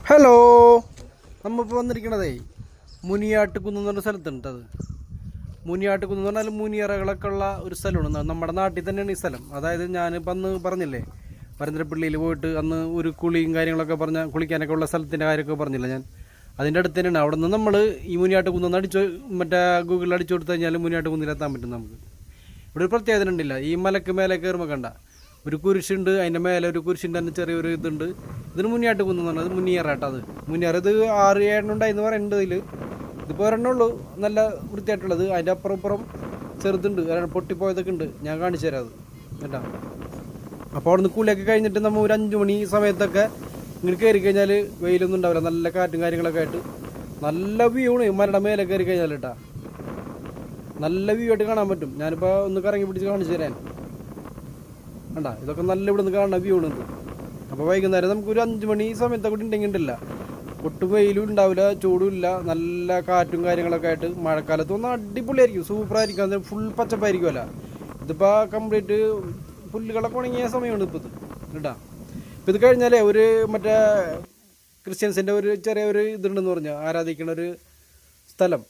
Hello, നമ്മളിപ്പോൾ വന്നിരിക്കണതേ മുനിയാട്ടുകുന്ന് എന്ന് പറഞ്ഞ സ്ഥലത്തുണ്ട്. അത് മുനിയാട്ടുകുന്ന് എന്ന് പറഞ്ഞാൽ മുനിയറകളൊക്കെ ഉള്ള ഒരു സ്ഥലമാണ്. നമ്മുടെ നാട്ടിൽ തന്നെയാണ് ഈ സ്ഥലം. അതായത് ഞാനിപ്പോൾ അന്ന് പറഞ്ഞില്ലേ, പരന്തരപ്പള്ളിയിൽ പോയിട്ട് അന്ന് ഒരു കുളിയും കാര്യങ്ങളൊക്കെ കുളിക്കാനൊക്കെ ഉള്ള സ്ഥലത്തിൻ്റെ കാര്യമൊക്കെ പറഞ്ഞില്ല ഞാൻ. അതിൻ്റെ അടുത്ത് തന്നെയാണ്. അവിടെ നിന്ന് നമ്മൾ ഈ മുനിയാട്ടുകുന്ന് മറ്റേ ഗൂഗിളിൽ അടിച്ചു കൊടുത്തു കഴിഞ്ഞാൽ മുനിയാട്ടുകുന്നിലെത്താൻ പറ്റും നമുക്ക്. ഇവിടെ ഒരു പ്രത്യേകത ഉണ്ടില്ല. ഈ മലക്ക് മേലെ കയറുമ്പോൾ കണ്ട ഒരു കുരിശുണ്ട്, അതിൻ്റെ മേലെ ഒരു കുരിശിൻ്റെ തന്നെ ചെറിയൊരു ഇതുണ്ട്. ഇതിന് മുനിയാട്ടുകുന്ന് എന്ന് പറഞ്ഞത് മുനിയറാട്ടോ. അത് മുനിയറ ഇത് 6-7 ഉണ്ടായിന്ന് പറയുന്നുണ്ട്. ഇതിപ്പോൾ ഒരെണ്ണമുള്ളൂ നല്ല വൃത്തിയായിട്ടുള്ളത്. അതിൻ്റെ അപ്പുറം ചെറുതുണ്ട്, പൊട്ടിപ്പോയതൊക്കെ ഉണ്ട്. ഞാൻ കാണിച്ചു തരാം അത് കേട്ടോ. അപ്പോൾ അവിടെ നിന്ന് കൂലിയൊക്കെ കഴിഞ്ഞിട്ട് നമ്മൾ ഒരു 5 മണി സമയത്തൊക്കെ ഇങ്ങനെ കയറി കഴിഞ്ഞാൽ വെയിലൊന്നും ഉണ്ടാവില്ല, നല്ല കാറ്റും കാര്യങ്ങളൊക്കെ ആയിട്ട് നല്ല വ്യൂ ആണ്. മരയുടെ മേലെ കയറി കഴിഞ്ഞാൽ കേട്ടോ നല്ല വ്യൂ ആയിട്ട് കാണാൻ പറ്റും. ഞാനിപ്പോൾ ഒന്ന് കറങ്ങി പിടിച്ച് കാണിച്ചു തരാൻ കണ്ട. ഇതൊക്കെ നല്ല ഇവിടെ നിന്ന് കാണുന്ന വ്യൂ ആണ്. അപ്പോൾ വൈകുന്നേരം നമുക്കൊരു 5 മണി സമയത്തൊക്കെ കൂടി ഉണ്ടെങ്കിൽ ഉണ്ടല്ല, ഒട്ടും വെയിലും ഉണ്ടാവില്ല, ചൂടും ഇല്ല, നല്ല കാറ്റും കാര്യങ്ങളൊക്കെ ആയിട്ട് മഴക്കാലത്ത് ഒന്ന് അടിപൊളിയായിരിക്കും, സൂപ്പറായിരിക്കും. അത് ഫുൾ പച്ചപ്പായിരിക്കുമല്ല. ഇതിപ്പോൾ കംപ്ലീറ്റ് പുല്ലുകളൊക്കെ ഉണങ്ങിയ സമയമാണ് ഇപ്പോൾ ഇത് കേട്ടോ. ഇപ്പം ഇത് കഴിഞ്ഞാലേ ഒരു മറ്റേ ക്രിസ്ത്യൻസിൻ്റെ ഒരു ചെറിയൊരു ഇതുണ്ടെന്ന് പറഞ്ഞാൽ ആരാധിക്കുന്ന ഒരു സ്ഥലം.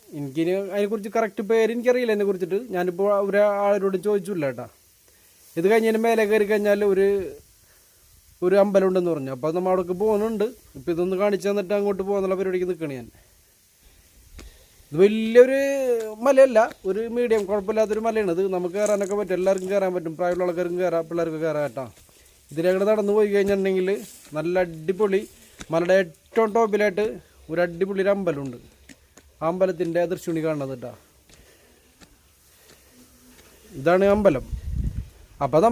എനിക്കിനി അതിനെക്കുറിച്ച് കറക്റ്റ് പേര് എനിക്കറിയില്ല. എന്നെ കുറിച്ചിട്ട് ഞാനിപ്പോൾ ഒരാളോട് ചോദിച്ചില്ല കേട്ടോ. ഇത് കഴിഞ്ഞതിന് മേലെ കയറി കഴിഞ്ഞാൽ ഒരു അമ്പലം ഉണ്ടെന്ന് പറഞ്ഞു. അപ്പോൾ നമ്മൾ അവിടേക്ക് പോകുന്നുണ്ട്. ഇപ്പോൾ ഇതൊന്ന് കാണിച്ചു തന്നിട്ട് അങ്ങോട്ട് പോകുന്നുള്ള പരിപാടിക്ക് നിൽക്കുകയാണ് ഞാൻ. ഇത് വലിയൊരു മലയല്ല, ഒരു മീഡിയം കുഴപ്പമില്ലാത്തൊരു മലയാണ്. ഇത് നമുക്ക് കയറാനൊക്കെ പറ്റും, എല്ലാവർക്കും കയറാൻ പറ്റും. പ്രായമുള്ള ആൾക്കാർക്കും കയറാം, പിള്ളേർക്ക് കയറാം കേട്ടോ. ഇതിലൂടെ നടന്നു പോയി കഴിഞ്ഞിട്ടുണ്ടെങ്കിൽ നല്ല അടിപൊളി മലയുടെ ഏറ്റവും ടോപ്പിലായിട്ട് ഒരു അടിപൊളി ഒരു അമ്പലമുണ്ട്. ആ അമ്പലത്തിൻ്റെ ദൃശ്യണി കാണുന്നത് കേട്ടോ. ഇതാണ് അമ്പലം. അപ്പോൾ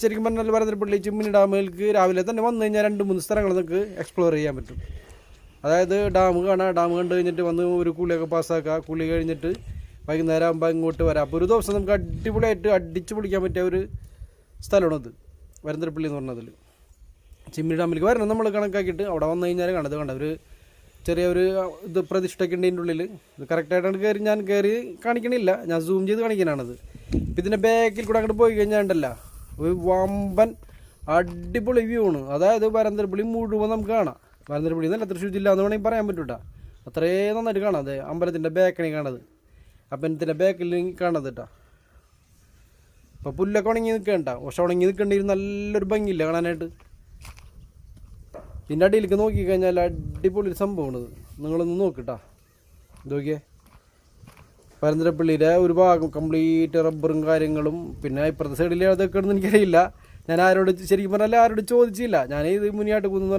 ശരിക്കും പറഞ്ഞാൽ പരന്തരപ്പള്ളി ചിമ്മിനി ഡാമുകൾക്ക് രാവിലെ തന്നെ വന്നു കഴിഞ്ഞാൽ 2-3 സ്ഥലങ്ങൾ നമുക്ക് എക്സ്പ്ലോർ ചെയ്യാൻ പറ്റും. അതായത് ഡാം കാണാം, ഡാം കണ്ടു കഴിഞ്ഞിട്ട് വന്ന് ഒരു കുളിയൊക്കെ പാസ്സാക്കുക, കുളി കഴിഞ്ഞിട്ട് വൈകുന്നേരം ആകുമ്പോൾ ഇങ്ങോട്ട് വരാം. അപ്പോൾ ഒരു ദിവസം നമുക്ക് അടിപൊളിയായിട്ട് അടിച്ച് പൊളിക്കാൻ പറ്റിയ ഒരു സ്ഥലമാണത് പരന്തരപ്പള്ളി എന്ന് പറഞ്ഞതിൽ. ചിമ്മിനി ഡാമിലേക്ക് വരണം നമ്മൾ കണക്കാക്കിയിട്ട്. അവിടെ വന്നു കഴിഞ്ഞാൽ കണ്ട ഒരു ചെറിയൊരു ഇത് പ്രതിഷ്ഠയ്ക്ക് ഉണ്ട് ഇതിൻ്റെ ഉള്ളിൽ. ഇത് കറക്റ്റായിട്ടാണ് ഞാൻ കയറി കാണിക്കണില്ല, ഞാൻ സൂം ചെയ്ത് കാണിക്കാനാണത്. ഇപ്പം ഇതിൻ്റെ ബാക്കിൽ കൂടെ അങ്ങോട്ട് പോയി കഴിഞ്ഞാൽ ഉണ്ടല്ലോ ഒരു വമ്പൻ അടിപൊളി വ്യൂ ആണ്. അതായത് പരന്തരപ്പള്ളി മുഴുവൻ നമുക്ക് കാണാം. പരന്തരപ്പള്ളി എന്നല്ല, തൃശ്ശൂർ ജില്ല എന്ന് വേണമെങ്കിൽ പറയാൻ പറ്റൂട്ടാ. അത്രയും നന്നായിട്ട് കാണാം. അതെ, അമ്പലത്തിൻ്റെ ബാക്കിനെ കാണത്, അമ്പലത്തിൻ്റെ ബാക്കിൽ കാണത് കേട്ടോ. അപ്പോൾ പുല്ലൊക്കെ ഉണങ്ങി നിൽക്കണ്ട, പക്ഷെ ഉണങ്ങി നിൽക്കേണ്ടി നല്ലൊരു ഭംഗിയില്ല കാണാനായിട്ട്. ഇതിൻ്റെ അടിയിലേക്ക് നോക്കിക്കഴിഞ്ഞാൽ അടിപൊളി സംഭവമാണിത്. നിങ്ങളൊന്ന് നോക്കിട്ടാ, ഇത് നോക്കിയേ. പരന്തരപ്പള്ളിയിലെ ഒരു ഭാഗം കംപ്ലീറ്റ് റബ്ബറും കാര്യങ്ങളും. പിന്നെ ഇപ്പുറത്തെ സൈഡിൽ അതൊക്കെ ഉണ്ടെന്ന് എനിക്കറിയില്ല. ഞാൻ ശരിക്കും പറഞ്ഞാൽ ആരോട് ചോദിച്ചില്ല. ഞാൻ ഇത് മുനിയാട്ടുകുന്ന്